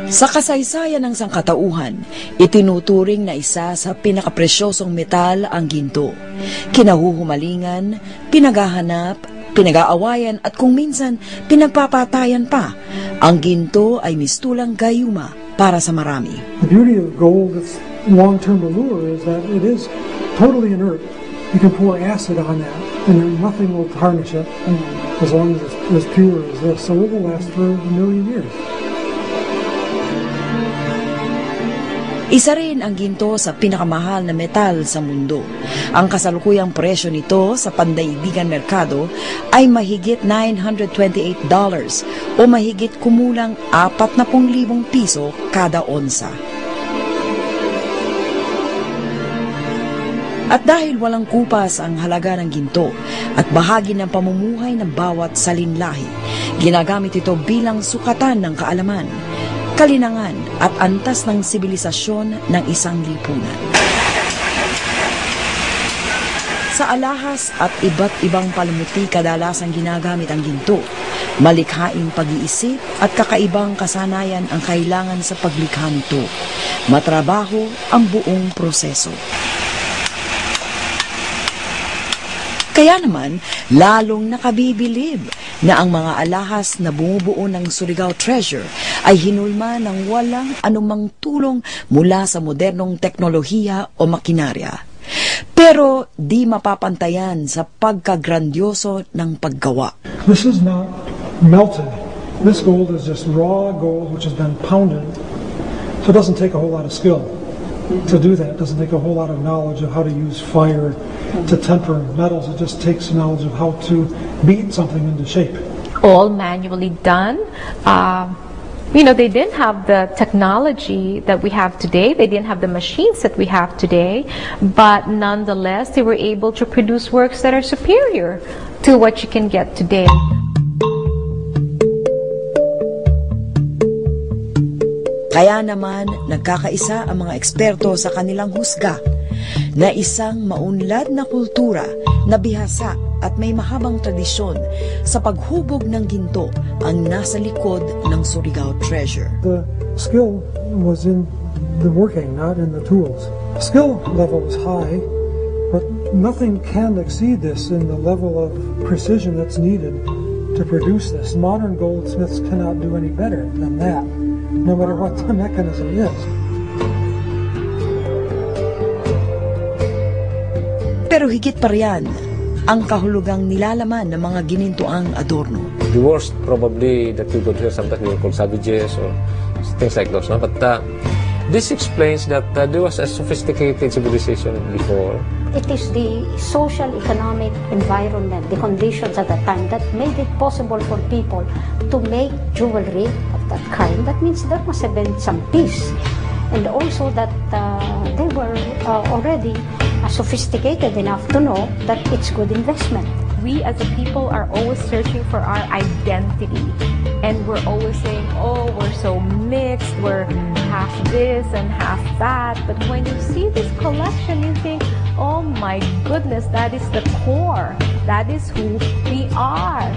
Sa kasaysayan ng sangkatauhan, itinuturing na isa sa pinakapresyosong metal ang ginto. Kinahuhumalingan, pinaghahanap, pinag-aawayan at kung minsan pinagpapatayan pa, ang ginto ay mistulang gayuma para sa marami. The beauty of gold, its long-term allure, is that it is totally inert. You can pour acid on that and nothing will tarnish it as long as it's as pure as this. So it will last for a million years. Isa rin ang ginto sa pinakamahal na metal sa mundo. Ang kasalukuyang presyo nito sa pandaigdigan merkado ay mahigit $928 o mahigit kumulang 40,000 piso kada onsa. At dahil walang kupas ang halaga ng ginto at bahagi ng pamumuhay ng bawat salinlahi, ginagamit ito bilang sukatan ng kaalaman, kalinangan at antas ng sibilisasyon ng isang lipunan. Sa alahas at iba't ibang palamuti kadalasang ginagamit ang ginto. Malikhaing pag-iisip at kakaibang kasanayan ang kailangan sa paglikha nito. Matrabaho ang buong proseso. Kaya naman, lalong nakabibilib na ang mga alahas na bumubuo ng Surigao Treasure ay hinulma ng walang anumang tulong mula sa modernong teknolohiya o makinarya. Pero di mapapantayan sa pagkagrandyoso ng paggawa. This is not melted. This gold is just raw gold which has been pounded. So it doesn't take a whole lot of skill to do that. It doesn't take a whole lot of knowledge of how to use fire to temper metals. It just takes knowledge of how to beat something into shape. All manually done. They didn't have the technology that we have today. They didn't have the machines that we have today. But nonetheless, they were able to produce works that are superior to what you can get today. Kaya naman, nagkakaisa ang mga eksperto sa kanilang husga na isang maunlad na kultura na bihasa at may mahabang tradisyon sa paghubog ng ginto ang nasa likod ng Surigao Treasure. The skill was in the working, not in the tools. Skill level was high, but nothing can exceed this in the level of precision that's needed to produce this. Modern goldsmiths cannot do any better than that, no matter what the mechanism is. Pero higit pa riyan, ang kahulugang nilalaman ng mga ginintoang adorno. The worst probably that we could hear sometimes we were called savages or things like those. No? But this explains that there was a sophisticated civilization before. It is the social, economic environment, the conditions at that time that made it possible for people to make jewelry of that kind. That means there must have been some peace. And also that they were already sophisticated enough to know that it's good investment. We as a people are always searching for our identity. And we're always saying, oh, we're so mixed, we're half this and half that. But when you see this collection, you think, oh my goodness, that is the core. That is who we are.